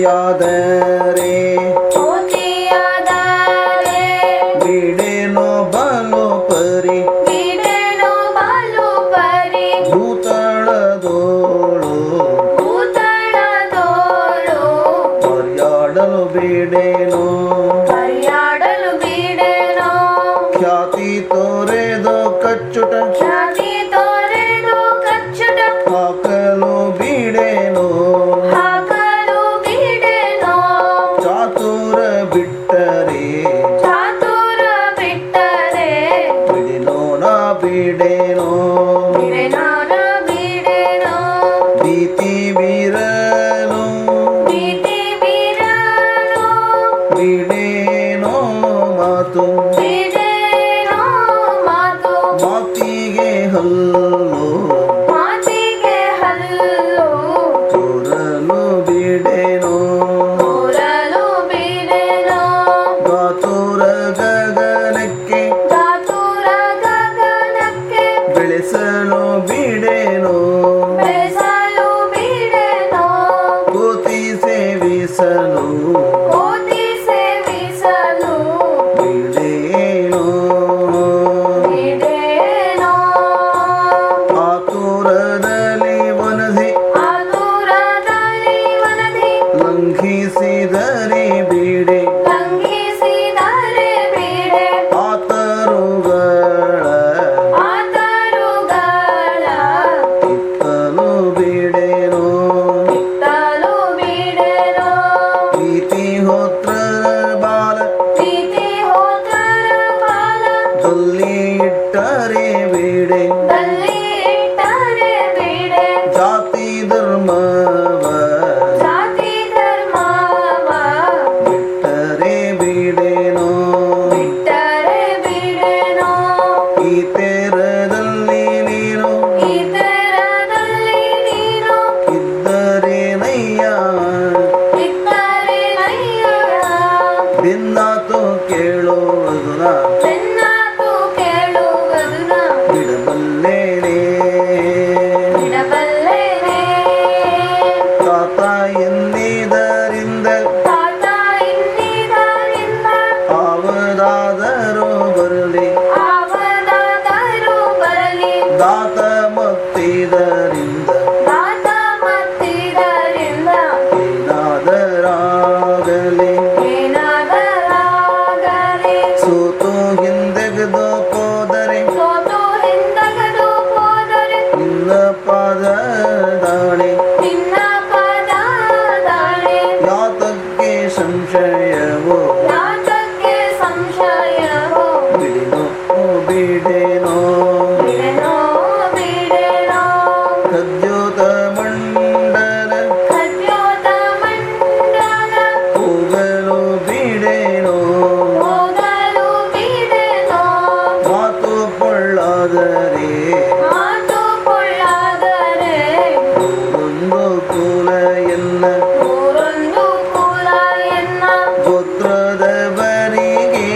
ಕೋತಿಯಾದರೆ ಬಿಡೆನೋ ಬಲು ಪರಿ ಭೂತಳದೋಳು ಪರ್ಯಾಡಲು ಬಿಡೆನೋ ಖ್ಯಾತಿ ತೋರೆದು ಕಚ್ಚುಟ ಹಾಕಲು ಬಿಡೆನೋ ಚಾತುರ ಬಿಟ್ಟರೆ ಬಿಡೆನೋ ನಾ ಬಿಡೆನೋ ಭೀತಿ ಬೀರಲು ಬಿಡೆನೋ ಮಾತು ಮಾತಿಗೆ ಹಲ್ಲು ತೋರಲು ಬಿಡೆನೋ ಗಾತುರ ಗಗನಕ್ಕೆ ಬೆಳೆಸಲು ಬಿಡೆನೋ ಕೋತಿ ಸೇವಿಸಲು ಬಿಡೆನೋ ಆತುರದಲ್ಲಿ ವನದಿ ಲಂಘಿಸಿದರೆ ಬಿಡೆ ಆತರುಗಳ ಇತ್ತಲು ಬಿಡೆನೋ ಪ್ರೀತಿ ಹೋತ್ರ ಬಾಲ ದಲ್ಲಿ ಇಟ್ಟರೆ ಬಿಡೆ ಜಾತಿ ಧರ್ಮವ ಬಿಟ್ಟರೆ ಬಿಡೆನೋ ಈ ತೆರದಲ್ಲಿ ನೀನು ಇದ್ದರೆ ನಯ್ಯ ಭಿನ್ನಾತು ಕೇಳುವುದುನ ಬಿಡಬಲ್ಲೇನೆ ತಾತ ಎನ್ನಿದರಿಂದ ಆವದಾದರೂ ಬರಲಿ ದಾತ ಮತ್ತಿದರಿಂದ ಏನಾದರಾಗಲಿ ಸೋತು ಹಿಂದೆಗೆದು ಹೋದರೆ ನಿನ್ನ ಪಾದ ದಾಳಿ ಯಾತಕ್ಕೆ ಸಂಶಯವೋ ಬಿಡೆನೋ ಬಿಡೆನೋ ಖದ್ಯೋತ ಮಂಡಲ ಹೋಗಲು ಬಿಡೆನೋ ಮಾತು ಪೊಳ್ಳಾದರೆ ಒಂದು ಕುಲ ಎನ್ನ ಗೋತ್ರದವರಿಗೆ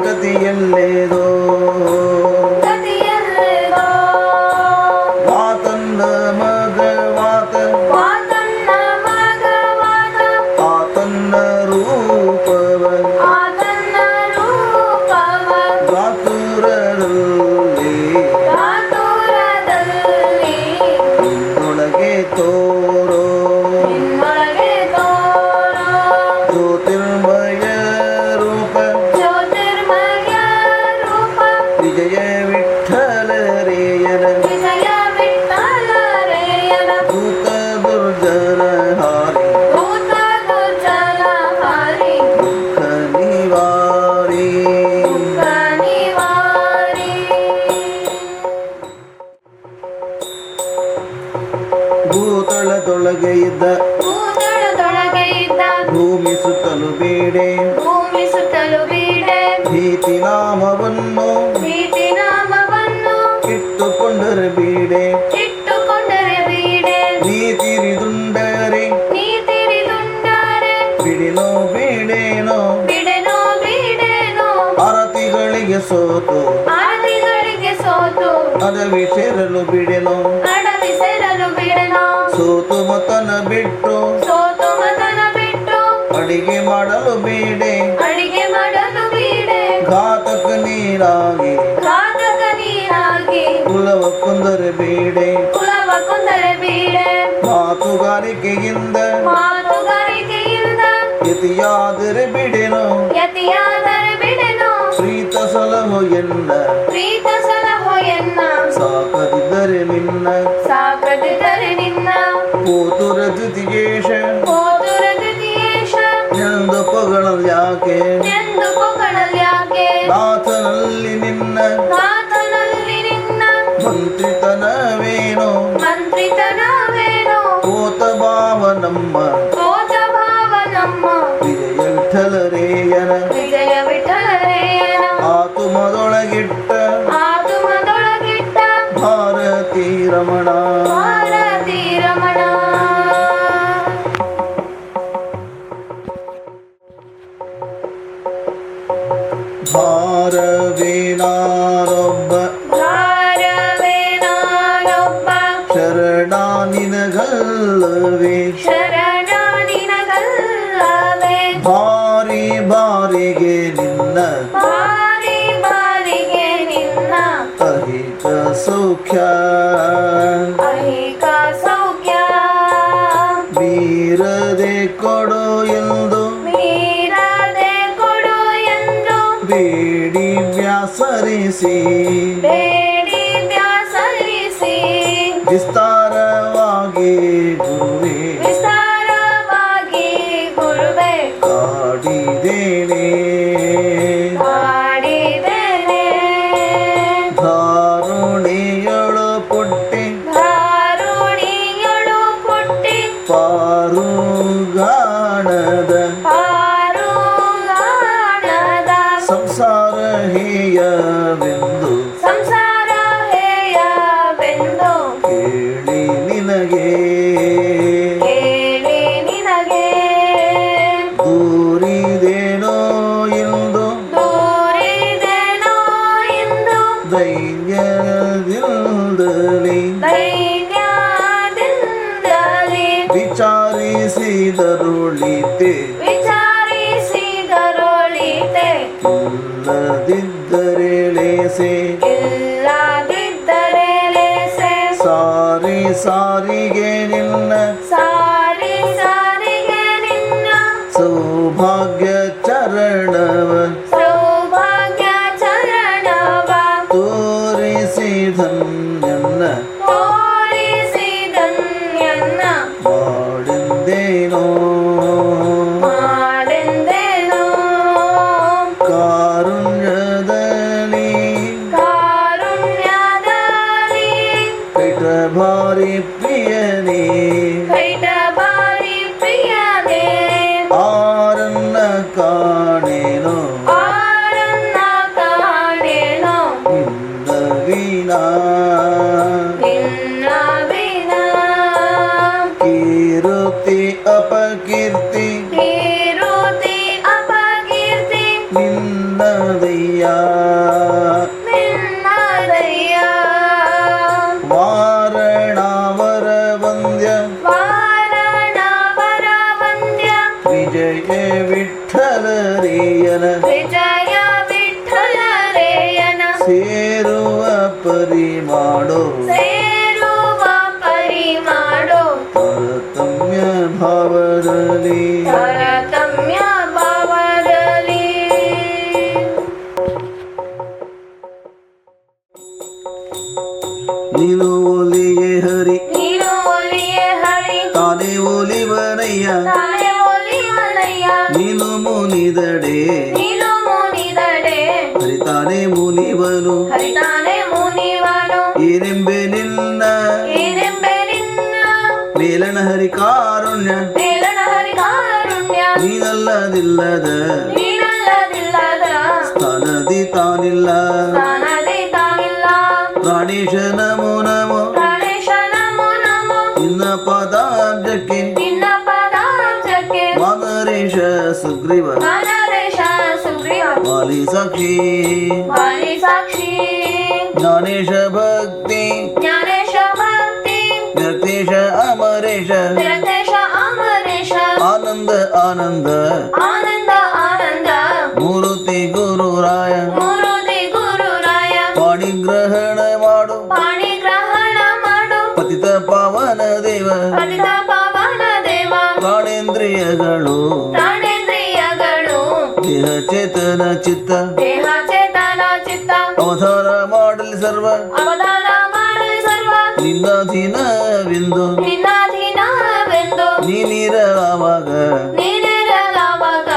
ಗತಿಯಲ್ಲೇದೋ ವಾತನ್ನ ಮಗವಾತ ಆತನ್ನ ರೂಪವ ಗಾತುರದಲ್ಲಿ ನಿನ್ನೊಳಗೆ ತೋರೋ ಜ್ಯೋತಿರ್ಮಯ ರೂಪ ವಿಜಯ ವಿಠ್ಠಲರೇಯನ ಭೂತ ದುರ್ಜನ ಹಾರಿ ದುಃಖ ನಿವಾರಿ ಭೂತಳದೊಳಗೆ ಇದ್ದ ಭೂಮಿ ಸುತ್ತಲು ಬೇಡೆ ಭೀತಿ ನಾಮವನ್ನು ಇಟ್ಟುಕೊಂಡರೆ ಬೇಡೆ ನೀತಿರಿದುಂಡರೆ ಬಿಡೆನೋ ಬಿಡೆನೋ ಅರತಿಗಳಿಗೆ ಸೋತು ಅಡವಿ ಸೇರಲು ಬಿಡೆನೋ ಸೋತು ಬೇಡೆ ಅಡಿಗೆ ಮಾಡಲು ಬೇಡೆ ಘಾತಕ ನೀರಾಗಿ ಕುಲವ ಕೊಂದರೆ ಬೇಡೆ ಮಾತುಗಾರಿಕೆಯಿಂದ ಯತಿಯಾದರೆ ಬಿಡೆನು ಪ್ರೀತ ಸಲಹೋ ಎನ್ನ ಸಾಕದಿದ್ದರೆ ನಿನ್ನ ಪೋತುರ ದ್ಯುತಿಗೇಶ ಎಂದು ಪೊಗಳಲ್ ಯಾಕೆ ನಾಥನಲ್ಲಿ ನಿನ್ನ ಮಂತ್ರಿತನವೇನೋ ಕೋತ ಭಾವ ನಮ್ಮ ವಿಜಯ ವಿಠಲರೇಯನ ಆತುಮದೊಳಗಿಟ್ಟ ಭಾರತೀ ರಮಣ ಭಾರವೇನಾರೊಬ್ಬ ಶರಣ ನಿನಗಲ್ಲವೇ ಭಾರಿ ಬಾರಿಗೆ ನಿನ್ನ ಅಹಿಕ ಸೌಖ್ಯ ಬೀರದೆ ಕೊಡು ಎಂದು ಬೇಡಿ ವ್ಯಾಸರಿಸಿ ವಿಸ್ತಾರವಾಗಿ ಗುರುವೇ ಕಾಡಿದೇನೆ ಧಾರುಣಿಯಳು ಪುಟ್ಟಿ ಪಾರುಗಾಣದ ಸಂಸಾರ ಹೇಯವೆಂದು ಕೇಳಿ ನಿನಗೆ ದೂರಿದೇನೋ ಎಂದು ಧೈರ್ಯದಿಂದಲೇ ವಿಚಾರಿಸಿದರುಳಿತೆ ಇಲ್ಲದಿದ್ದರೆ ಲೇಸೆ ಸಾರಿಗೆ ನಿನ್ನ ಸೌಭಾಗ್ಯ ಚರಣವ ತೋರಿಸಿ ಧನ್ಯನ್ನ ಮಾಡಿದ್ದೇನೋ ಕಾರುಣ್ಯದಲ್ಲಿ ಭಾರಿ ಪ್ರಿಯನೇ ಆರನ್ನ ಕಾಣೇನೋ ನಿನ್ನ ವೀಣಾ ಕೀರುತಿ ಅಪಕೀರ್ತಿ ನಿನ್ನದಯ್ಯ ವಾರಣಾವರ ವಂದ್ಯ ವಿಜಯ ವಿಠಲರೇಯನ ಸೇರುವ ಪರಿಮಾಡೋ ತಾರತಮ್ಯ ಭಾವದಲ್ಲಿ ನೀನು ಒಲಿಯೇ ಹರಿ ತಾನೇ ಒಲಿವನಯ್ಯ ನೀನು ಮುನಿದಡೆ ಹರಿತಾನೆ ಮುನಿವನು ಏನೆಂಬೆ ನಿನ್ನ ಮೇಲನ ಹರಿ ಕಾರುಣ್ಯ ನೀನಲ್ಲದಿಲ್ಲದ ಸ್ಥಾನದಿ ತಾನಿಲ್ಲ ಪ್ರಾಣೇಶ ನಮೋ ನಮೋ ನಿನ್ನ ಪದಾಬ್ಜಕ್ಕೆ ಮಾದರೇಶ ಸುಗ್ರೀವ ವಾಲಿ ಸಾಕ್ಷಿ ಜ್ಞಾನೇಶ ಭಕ್ತಿ ವ್ಯಕ್ತೇಶ ಅಮರೇಶ ಆನಂದ ಆನಂದ ಪಾವನ ದೇವ ಪತಿತ ಪಾವನ ದೇವ ಪ್ರಾಣೇಂದ್ರಿಯಗಳು ಪ್ರಾಣೇಂದ್ರಿಯಗಳು ದೇಹ ಚೇತನ ಚಿತ್ತ ದೇಹ ಚೇತನ ಚಿತ್ತ ಅವತಾರ ಮಾಡಲಿ ಸರ್ವ ಅವತಾರ ಮಾಡಲಿ ಸರ್ವ ನಿನ್ನಾಧೀನವೆಂದು ನಿನ್ನಾಧೀನವೆಂದು ನೀನಿರಲಾವಾಗ ನೀನಿರಲಾವಾಗ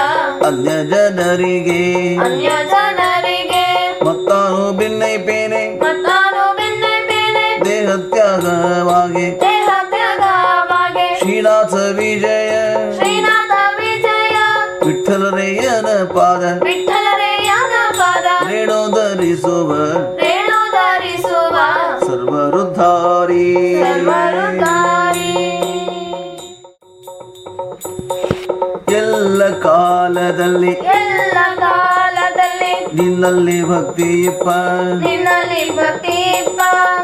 ಅನ್ಯ ಜನರಿಗೆ ಅನ್ಯ ಜನರಿಗೆ ಮತ್ತಾನು ಭಿನ್ನೈಪೇನೆ ಮತ್ತಾನು ಭಿನ್ನೈಪೇನೆ ದೇಹ ತ್ಯಾಗವಾಗಿ ದೇಹ ತ್ಯಾಗವಾಗಿ ಶ್ರೀನಾಥ ವಿಜಯ ಶ್ರೀನಾಥ ವಿಜಯ ವಿಠಲರಯ್ಯನ ಪಾದ ವಿಠಲರೇಯನ ಪಾದ ರೇಣು ಧರಿಸುವ ರೇಣು ಧರಿಸುವ ಸರ್ವರುದ್ಧಾರಿ ಸರ್ವರುದ್ಧಾರಿ ಎಲ್ಲ ಕಾಲದಲ್ಲಿ ಎಲ್ಲ ಕಾಲದಲ್ಲಿ ನಿನ್ನಲ್ಲಿ ಭಕ್ತಿ ಇಪ್ಪ ನಿನ್ನಲ್ಲಿ ಭಕ್ತಿ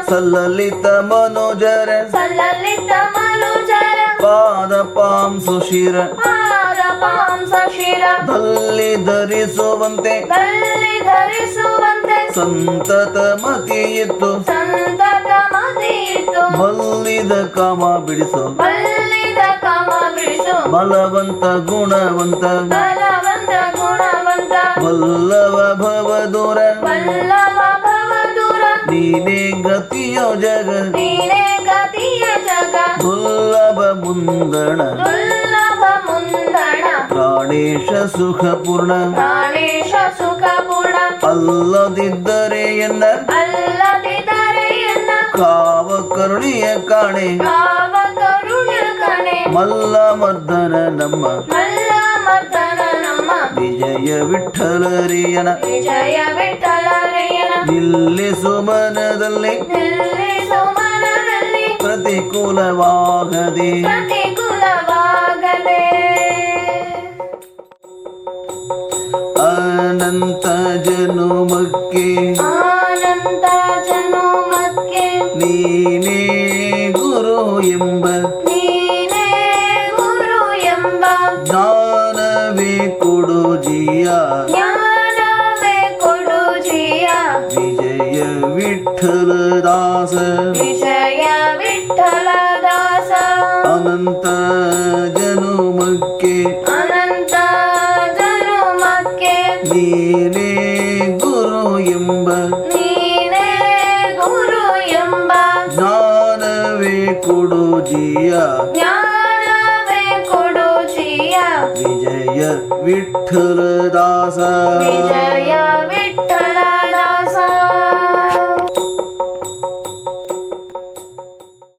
ಸಲ್ಲಲಿತ ಮನೋಜರ ಸಲ್ಲಲಿತ ಮನುಜರ ಪಾದ ಪಾಂ ಸುಶಿರ ಪಾದ ಪಾಂಸ ಶಿರ ದಲ್ಲಿ ಧರಿಸುವಂತೆ ದಲ್ಲಿ ಧರಿಸುವಂತೆ ಸಂತತ ಮತಿ ಇತ್ತು ಸಂತತ ಮತಿಯಿತು ಬಲ್ಲಿದ ಕಾಮ ಬಿಡಿಸು ಬಲ್ಲಿದ ಕಾಮ ಬಿಡಿಸು ಬಲವಂತ ಗುಣವಂತ ಬಲವಂತ ಗುಣವಂತ ಬಲ್ಲವ ಭವ ದೂರ ಬಲ್ಲವ ಭವ ದೂರ ನೀನೇ ಗತಿಯೋ ಜಗ ನೀನೇ ಗತಿಯ ಜಗ ದುರ್ಲಭ ಮುಂದಣ ದುರ್ಲಭ ಮುಂದಣ ಪ್ರಾಣೇಶ ಸುಖ ಪೂರ್ಣ ಪ್ರಾಣೇಶ ಸುಖ ಪೂರ್ಣ ಅಲ್ಲದಿದ್ದರೆ ಎನ್ನ ಅಲ್ಲದಿದ್ದರೆ ಎನ್ನ ಕಾವ ಕರುಣಿಯ ಕಾಣೆ ಭಾವ ಕರುಣ್ಯ ಕಣೆ ಮಲ್ಲ ಮರ್ದನ ನಮ್ಮ ಮಲ್ಲ ಮರ್ದನ ನಮ್ಮ ವಿಜಯ ವಿಠಲರಿಯನ ವಿಜಯ ವಿಠಲರೇಯನ ನಿಲ್ಲಿಸು ಮನದಲ್ಲಿ ನಿಲ್ಲಿಸು ಮನದಲ್ಲಿ ಪ್ರತಿಕೂಲವಾಗದೆ ಪ್ರತಿಕೂಲವಾಗದೆ ಅನಂತ ಜನುಮಕ್ಕೆ ಆನಂದ ಜನುಮಕ್ಕೆ ನೀನೇ ಗುರು ಎಂಬ ನೀನೇ ಗುರು ಎಂಬ ಜ್ಞಾನವೇ ಕೊಡು ಜಿಯ ಜ್ಞಾನವೇ ಕೊಡು ಜಿಯ ವಿಜಯ ವಿಠಲದಾಸ ವಿಜಯ ವಿಠಲದಾಸ ಅನಂತ ಜನುಮಕ್ಕೆ ಅನಂತ ಜನುಮಕ್ಕೆ ನೀನೇ ಗುರು ಎಂಬ ನೀನೇ ಗುರು ಎಂಬ ಜ್ಞಾನವೇ ಕೊಡು ಜಿಯ ಜ್ಞಾನವೇ ಕೊಡು ಜಿಯ ವಿಜಯ ವಿಠಲದಾಸ ವಿಜಯ ವಿಠಲದಾಸ